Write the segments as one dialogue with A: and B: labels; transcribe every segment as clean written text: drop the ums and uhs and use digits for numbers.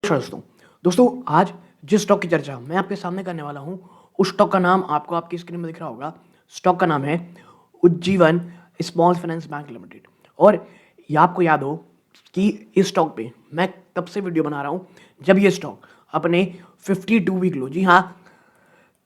A: नमस्कार दोस्तों आज जिस स्टॉक की चर्चा मैं आपके सामने करने वाला हूं उस स्टॉक का नाम आपको आपकी स्क्रीन में दिख रहा होगा। स्टॉक का नाम है Ujjivan small finance bank limited. और ये आपको याद हो कि इस स्टॉक पे मैं तब से वीडियो बना रहा हूं जब ये स्टॉक अपने 52 वीक लो, जी हाँ,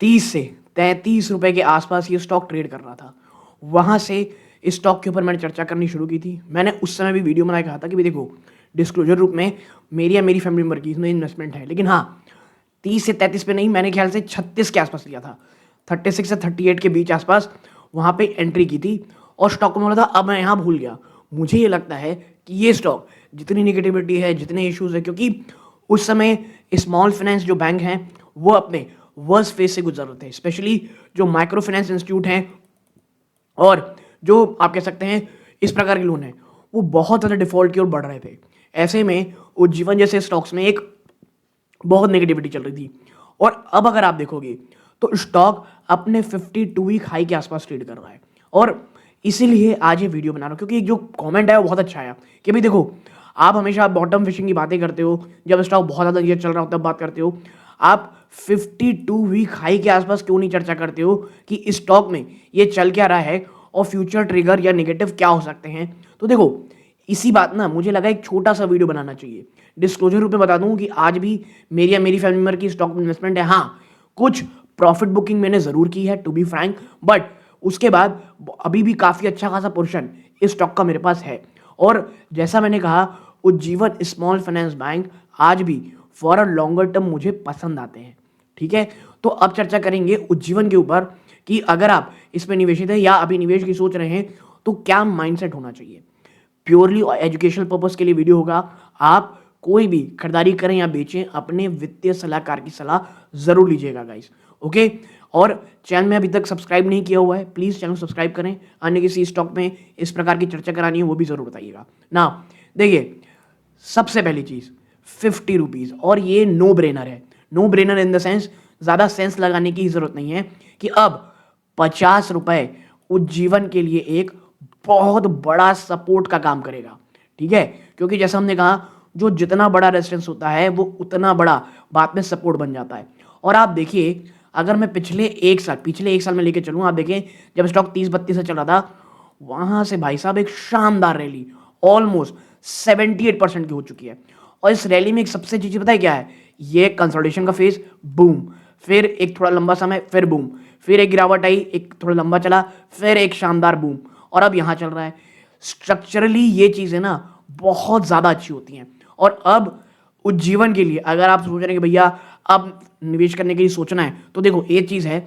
A: 30 से 33 रुपए के आसपास ये स्टॉक ट्रेड कर रहा था। वहां से इस स्टॉक के ऊपर मैंने चर्चा करनी शुरू की थी। मैंने उस समय भी वीडियो बनाया, कहा था कि भाई देखो, डिस्क्लोजर रूप में मेरी या मेरी फैमिली मेम्बर की इसमें इन्वेस्टमेंट है, लेकिन हाँ 30 से 33 पे नहीं, मैंने ख्याल से 36 के आसपास लिया था, 36 से 38 के बीच आसपास वहां पे एंट्री की थी और स्टॉक में बोला था। अब मैं यहाँ भूल गया। मुझे ये लगता है कि ये स्टॉक जितनी निगेटिविटी है, जितने इश्यूज है, क्योंकि उस समय स्मॉल फाइनेंस जो बैंक हैं वो अपने वर्स्ट फेज से गुजर रहे थे, स्पेशली जो माइक्रो फाइनेंस इंस्टीट्यूट हैं और जो आप कह सकते हैं इस प्रकार के लोन हैं, वो बहुत ज़्यादा डिफॉल्ट की ओर बढ़ रहे थे। ऐसे में उज्जीवन जैसे स्टॉक्स में एक बहुत नेगेटिविटी चल रही थी। और अब अगर आप देखोगे तो स्टॉक अपने 52 वीक हाई के आसपास ट्रेड कर रहा है। और इसीलिए आज ये वीडियो बना रहा हूँ, क्योंकि जो कमेंट है वो बहुत अच्छा आया कि भाई देखो, आप हमेशा बॉटम फिशिंग की बातें करते हो, जब स्टॉक बहुत ज़्यादा ये चल रहा हो तब बात करते हो, आप 52 वीक हाई के आसपास क्यों नहीं चर्चा करते हो कि इस स्टॉक में ये चल क्या रहा है और फ्यूचर ट्रिगर या नेगेटिव क्या हो सकते हैं। तो देखो, इसी बात ना मुझे लगा एक छोटा सा वीडियो बनाना चाहिए। डिस्क्लोजर रूप में बता दूं कि आज भी मेरी या मेरी फैमिली मेंबर की स्टॉक में इन्वेस्टमेंट है। हाँ, कुछ प्रॉफिट बुकिंग मैंने जरूर की है, टू बी फ्रैंक, बट उसके बाद अभी भी काफी अच्छा खासा पोर्शन इस स्टॉक का मेरे पास है। और जैसा मैंने कहा, उज्जीवन स्मॉल फाइनेंस बैंक आज भी फॉर अ लॉन्गर टर्म मुझे पसंद आते हैं। ठीक है, तो अब चर्चा करेंगे उज्जीवन के ऊपर कि अगर आप इसमें निवेशित हैं या अभी निवेश की सोच रहे हैं तो क्या माइंडसेट होना चाहिए। प्योरली एजुकेशनल पर्पस के लिए वीडियो होगा। आप कोई भी खरीदारी करें या बेचें, अपने वित्तीय सलाहकार की सलाह जरूर लीजिएगा गाइस। ओके, और चैनल में अभी तक सब्सक्राइब नहीं किया हुआ है, प्लीज चैनल सब्सक्राइब करें। अन्य किसी स्टॉक में इस प्रकार की चर्चा करानी है वो भी जरूर बताइएगा ना। देखिए, सबसे पहली चीज 50 रुपीज, और ये नो ब्रेनर है। No brainer in the sense ज्यादा सेंस लगाने की जरूरत नहीं है कि अब 50 रुपए उज्जीवन के लिए एक बहुत बड़ा सपोर्ट का काम करेगा। ठीक है, क्योंकि जैसा हमने कहा, जो जितना बड़ा रेजिस्टेंस होता है वो उतना बड़ा बाद में सपोर्ट बन जाता है। और आप देखिए, अगर मैं पिछले एक साल में लेके चलूँ, आप देखें जब स्टॉक 30-32 से चल रहा था, वहां से भाई साहब एक शानदार रैली ऑलमोस्ट 78% की हो चुकी है। और इस रैली में एक सबसे चीज पता है क्या है, ये कंसोलिडेशन का फेज, बूम, फिर एक थोड़ा लंबा समय, फिर बूम, फिर एक गिरावट आई, एक थोड़ा लंबा चला, फिर एक शानदार बूम, और अब यहां चल रहा है। स्ट्रक्चरली ये चीजें ना बहुत ज्यादा अच्छी होती हैं। और अब उज्जीवन के लिए अगर आप सोच रहे हैं कि भैया अब निवेश करने के लिए सोचना है, तो देखो एक चीज है,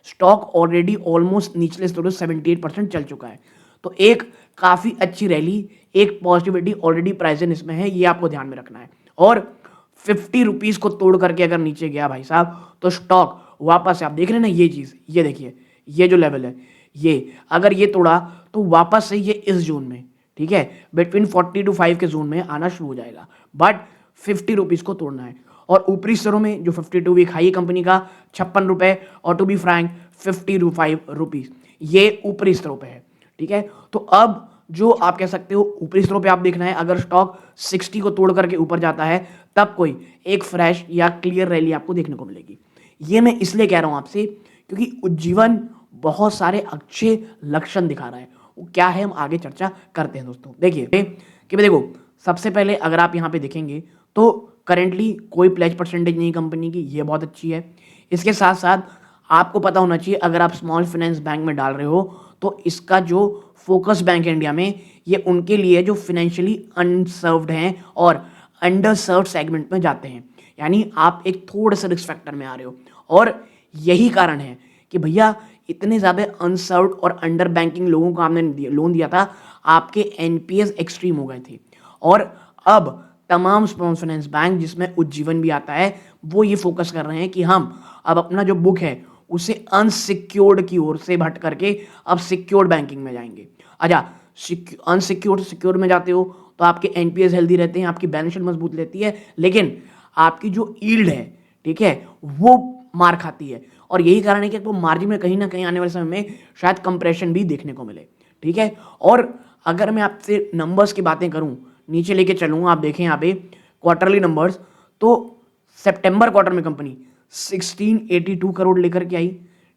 A: स्टॉक ऑलरेडी ऑलमोस्ट निचले स्तरों 78% चल चुका है। तो एक काफी अच्छी रैली, एक पॉजिटिविटी ऑलरेडी प्रेजेंट इसमें है, ये आपको ध्यान में रखना है। और 50 रुपीज को तोड़ करके अगर नीचे गया भाई साहब, तो स्टॉक वापस से, आप देख रहे हैं ना ये चीज, ये देखिए, ये जो लेवल है, ये अगर ये तोड़ा तो वापस से ये इस जोन में, ठीक है, बिटवीन 40 टू 5 के जोन में आना शुरू हो जाएगा। बट 50 रुपीज को तोड़ना है। और ऊपरी स्तरों में जो 52 वीक हाई कंपनी का 56 रुपए, और टू बी फ्रैंक 55 रुपीज, ये ऊपरी स्तरों पे है। ठीक है, तो अब जो आप कह सकते हो ऊपरी स्तरों पे आप देखना है, अगर स्टॉक 60 को तोड़ करके ऊपर जाता है तब कोई एक फ्रेश या क्लियर रैली आपको देखने को मिलेगी। ये मैं इसलिए कह रहा हूं आपसे क्योंकि उज्जीवन बहुत सारे अच्छे लक्षण दिखा रहा है। वो क्या है हम आगे चर्चा करते हैं दोस्तों। देखिए कि भाई देखो, सबसे पहले अगर आप यहाँ पे देखेंगे तो करेंटली कोई प्लेज परसेंटेज नहीं कंपनी की, ये बहुत अच्छी है। इसके साथ साथ आपको पता होना चाहिए, अगर आप स्मॉल फाइनेंस बैंक में डाल रहे हो तो इसका जो फोकस बैंक है इंडिया में, ये उनके लिए जो फाइनेंशियली अनसर्व्ड हैं और अंडर सर्व्ड सेगमेंट में जाते हैं। यानी आप एक थोड़े से रिस्क फैक्टर में आ रहे हो। और यही कारण है कि भैया इतने ज्यादा अनसर्व्ड और अंडर बैंकिंग लोगों को आपने लोन दिया था, आपके एनपीएस एक्सट्रीम हो गए थे। और अब तमाम स्मॉल फाइनेंस बैंक, जिसमें उज्जीवन भी आता है, वो ये फोकस कर रहे हैं कि हम अब अपना जो बुक है उसे अनसिक्योर्ड की ओर से हट करके अब सिक्योर्ड बैंकिंग में जाएंगे। अच्छा, अनसिक्योर्ड सिक्योर में जाते हो तो आपके एनपीएस हेल्दी रहते हैं, आपकी बैलेंस शीट मजबूत रहती है, लेकिन आपकी जो यील्ड है, ठीक है, वो मार खाती है। और यही कारण है कि आपको मार्जिन में कहीं ना कहीं आने वाले समय में शायद कंप्रेशन भी देखने को मिले। ठीक है, और अगर मैं आपसे नंबर्स की बातें करूं, नीचे लेके चलूंगा, आप देखें यहाँ पे क्वार्टरली नंबर्स, तो सितंबर क्वार्टर में कंपनी 1682 करोड़ लेकर के आई।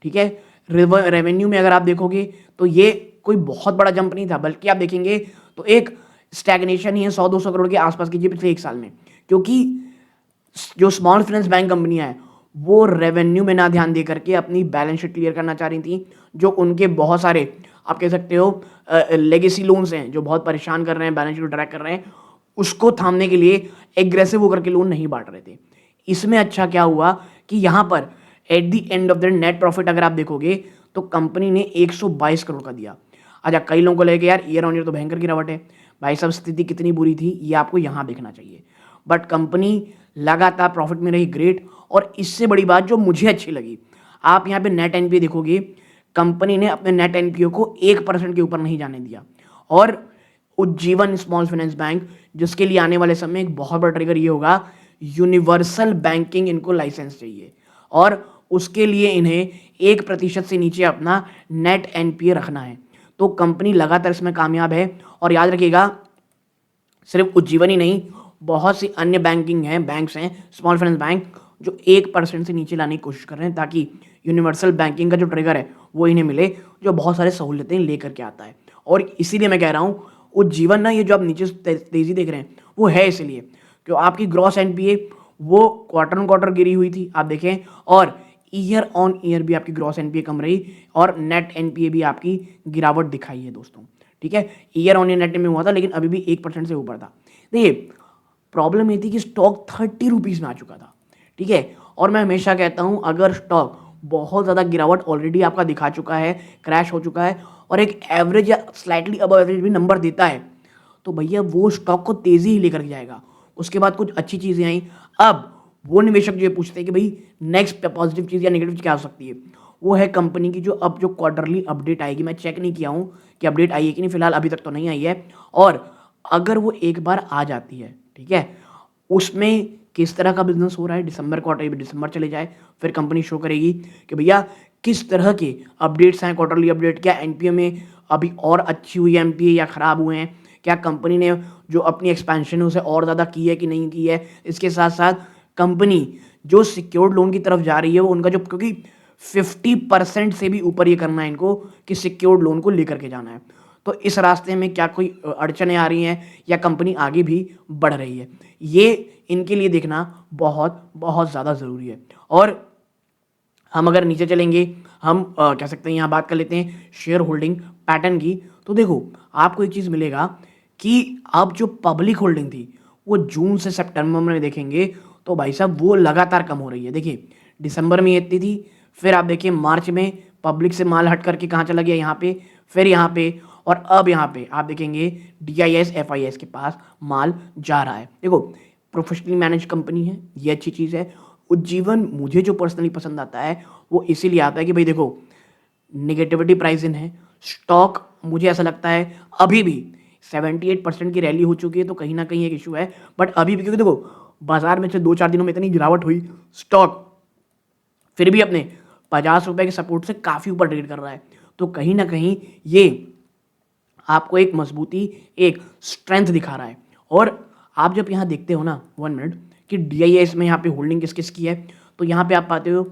A: ठीक है, रेवेन्यू में अगर आप देखोगे तो ये कोई बहुत बड़ा जंप नहीं था, बल्कि आप देखेंगे तो एक स्टैग्नेशन ही है 100-200 करोड़ के आसपास की पिछले एक साल में, क्योंकि जो स्मॉल फाइनेंस बैंक कंपनियां हैं वो रेवेन्यू में ना ध्यान दे करके अपनी बैलेंस शीट क्लियर करना चाह रही थी। जो उनके बहुत सारे आप कह सकते हो लेगेसी लोन्स हैं जो बहुत परेशान कर रहे हैं, बैलेंस शीट ड्रैग कर रहे हैं, उसको थामने के लिए एग्रेसिव होकर के लोन नहीं बांट रहे थे। इसमें अच्छा क्या हुआ कि यहाँ पर at the end of the net profit अगर आप देखोगे तो कंपनी ने 122 करोड़ का दिया। अच्छा, कई लोगों को लगे यार ईयर ऑन ईयर तो भयंकर गिरावट है। भाई साहब, स्थिति कितनी बुरी थी ये आपको यहाँ देखना चाहिए, बट कंपनी लगातार प्रॉफिट में रही, ग्रेट। और इससे बड़ी बात जो मुझे अच्छी लगी, आप यहाँ पे नेट एनपीए देखोगे, कंपनी ने अपने नेट एनपीए को 1% के ऊपर नहीं जाने दिया। और उज्जीवन स्मॉल फाइनेंस बैंक, जिसके लिए आने वाले समय एक बहुत बड़ा ट्रिगर ये होगा, यूनिवर्सल बैंकिंग इनको लाइसेंस चाहिए और उसके लिए इन्हें 1% से नीचे अपना नेट एनपीए रखना है। तो कंपनी लगातार इसमें कामयाब है। और याद रखिएगा, सिर्फ उज्जीवन ही नहीं, बहुत सी अन्य बैंक्स हैं स्मॉल फाइनेंस बैंक जो 1% से नीचे लाने की कोशिश कर रहे हैं, ताकि यूनिवर्सल बैंकिंग का जो ट्रिगर है वो इन्हें मिले, जो बहुत सारे सहूलियतें लेकर के आता है। और इसीलिए मैं कह रहा हूँ उज्जीवन ना, ये जो आप नीचे तेजी देख रहे हैं वो है इसलिए क्यों आपकी ग्रॉस एनपीए वो क्वार्टर ऑन क्वार्टर गिरी हुई थी आप देखें, और ईयर ऑन ईयर भी आपकी ग्रॉस एनपीए कम रही और नेट एनपीए भी आपकी गिरावट दिखाई है दोस्तों। ठीक है, ईयर ऑन ईयर नेट में हुआ था लेकिन अभी भी 1% से ऊपर था। देखिए, प्रॉब्लम ये थी कि स्टॉक 30 रुपीज़ में आ चुका था। ठीक है, और मैं हमेशा कहता हूं अगर स्टॉक बहुत ज़्यादा गिरावट ऑलरेडी आपका दिखा चुका है, क्रैश हो चुका है और एक एवरेज या स्लाइटली अब एवरेज भी नंबर देता है, तो भैया वो स्टॉक को तेज़ी ही लेकर जाएगा। उसके बाद कुछ अच्छी चीज़ें आई। अब वो निवेशक जो ये पूछते हैं कि भाई नेक्स्ट पॉजिटिव चीज़ या नेगेटिव चीज़ क्या हो सकती है, वो है कंपनी की जो क्वार्टरली अपडेट आएगी। मैं चेक नहीं किया हूँ कि अपडेट आई है कि नहीं, फिलहाल अभी तक तो नहीं आई है। और अगर वो एक बार आ जाती है, ठीक है, उसमें किस तरह का बिजनेस हो रहा है, दिसंबर क्वार्टर दिसंबर चले जाए, फिर कंपनी शो करेगी कि भैया किस तरह के अपडेट्स हैं, क्वार्टरली अपडेट, क्या एनपीए में अभी और अच्छी हुई है एनपीए या खराब हुए हैं, क्या कंपनी ने जो अपनी एक्सपेंशन है उसे और ज़्यादा की है कि नहीं की है। इसके साथ साथ कंपनी जो सिक्योर्ड लोन की तरफ जा रही है वो उनका जो, क्योंकि 50% से भी ऊपर ये करना है इनको कि सिक्योर्ड लोन को लेकर के जाना है, तो इस रास्ते में क्या कोई अड़चनें आ रही हैं या कंपनी आगे भी बढ़ रही है, ये इनके लिए देखना बहुत बहुत ज़्यादा ज़रूरी है। और हम अगर नीचे चलेंगे, हम कह सकते हैं यहाँ बात कर लेते हैं शेयर होल्डिंग पैटर्न की, तो देखो आपको एक चीज़ मिलेगा कि अब जो पब्लिक होल्डिंग थी वो जून से सितंबर में देखेंगे तो भाई साहब वो लगातार कम हो रही है। देखिए, दिसंबर में ये इतनी थी, फिर आप देखिए मार्च में पब्लिक से माल हट करके कहाँ चला गया, यहाँ पे, फिर यहाँ पे, और अब यहाँ पे आप देखेंगे DIS FIS के पास माल जा रहा है। देखो, प्रोफेशनली मैनेज कंपनी है, ये अच्छी चीज़ है। उज्जीवन मुझे जो पर्सनली पसंद आता है वो इसीलिए आता है कि भाई देखो, निगेटिविटी प्राइस इन है, स्टॉक मुझे ऐसा लगता है अभी भी 78% की रैली हो चुकी है, तो कहीं ना कहीं एक इशू है, बट अभी भी क्योंकि देखो बाजार में से 2-4 दिनों में इतनी गिरावट हुई, स्टॉक फिर भी अपने 50 रुपए के सपोर्ट से काफ़ी ऊपर ट्रेड कर रहा है, तो कहीं ना कहीं ये आपको एक मजबूती, एक स्ट्रेंथ दिखा रहा है। और आप जब यहाँ देखते हो ना 1 मिनट कि DIS में यहाँ पे होल्डिंग किस किस की है, तो यहाँ पे आप पाते हो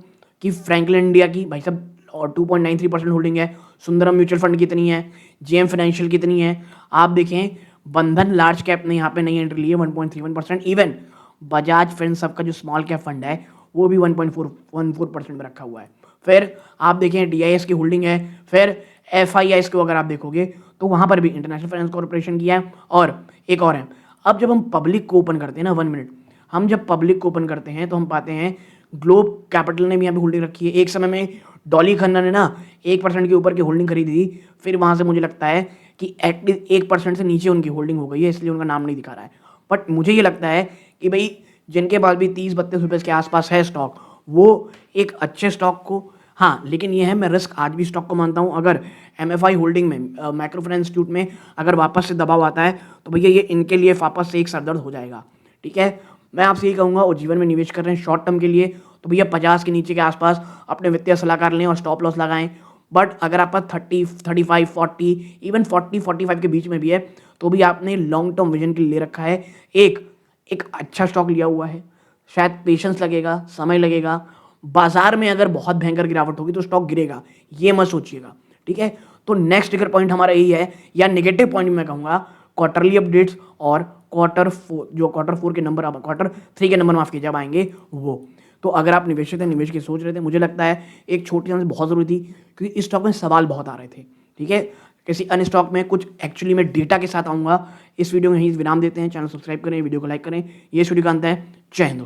A: कि फ्रैंकलिन इंडिया की भाई साहब और 2.93% होल्डिंग है, सुंदरम म्यूचुअल फंड कितनी है, JM फाइनेंशियल कितनी है, आप देखें बंधन लार्ज कैप ने यहाँ पे नई एंट्री ली है 1.31%, इवन बजाज फिनसर्व का जो स्मॉल कैप फंड है वो भी 1.14% में रखा हुआ है। फिर आप देखें DIS की होल्डिंग है, फिर FIS को अगर आप देखोगे तो वहाँ पर भी इंटरनेशनल फाइनेंस कॉर्पोरेशन की है, और एक और है। अब जब हम पब्लिक को ओपन करते हैं ना 1 मिनट, हम जब पब्लिक को ओपन करते हैं तो हम पाते हैं ग्लोब कैपिटल ने भी यहाँ पे होल्डिंग रखी है। एक समय में डॉली खन्ना ने ना 1% के ऊपर की होल्डिंग खरीदी थी, फिर वहाँ से मुझे लगता है कि एटलीस्ट 1% से नीचे उनकी होल्डिंग हो गई है, इसलिए उनका नाम नहीं दिखा रहा है। बट मुझे ये लगता है कि भाई जिनके पास भी 30-32 रुपये के आसपास है स्टॉक, वो एक अच्छे स्टॉक को, हाँ लेकिन ये है, मैं रिस्क आज भी स्टॉक को मानता हूँ। अगर MFI होल्डिंग में, माइक्रो फाइनेंस इंस्टीट्यूट में अगर वापस से दबाव आता है तो भैया ये इनके लिए वापस से एक सरदर्द हो जाएगा। ठीक है, मैं आपसे यही कहूँगा, और जीवन में निवेश कर रहे हैं शॉर्ट टर्म के लिए तो भैया 50 के नीचे के आसपास अपने वित्तीय सलाहकार लें और स्टॉप लॉस लगाएं। बट अगर आप 30, 35, 40, इवन 40-45 के बीच में भी है तो भी आपने लॉन्ग टर्म विजन के लिए ले रखा है, एक अच्छा स्टॉक लिया हुआ है, शायद पेशेंस लगेगा, समय लगेगा। बाजार में अगर बहुत भयंकर गिरावट होगी तो स्टॉक गिरेगा, ये मत सोचिएगा, ठीक है। तो नेक्स्ट ट्रिगर पॉइंट हमारा यही है, या नेगेटिव पॉइंट मैं कहूँगा, क्वार्टरली अपडेट्स और क्वार्टर 4 के नंबर, अब क्वार्टर 3 के नंबर माफ कीजिए अब आएंगे वो। तो अगर आप निवेशक थे, निवेश की सोच रहे थे, मुझे लगता है एक छोटी सी बहुत ज़रूरी थी, क्योंकि इस स्टॉक में सवाल बहुत आ रहे थे, ठीक है। किसी अन्य स्टॉक में कुछ एक्चुअली में डेटा के साथ आऊँगा। इस वीडियो में यहीं विराम देते हैं। चैनल सब्सक्राइब करें, वीडियो को लाइक करें। ये इस वीडियो का अंत है। जय हिंद।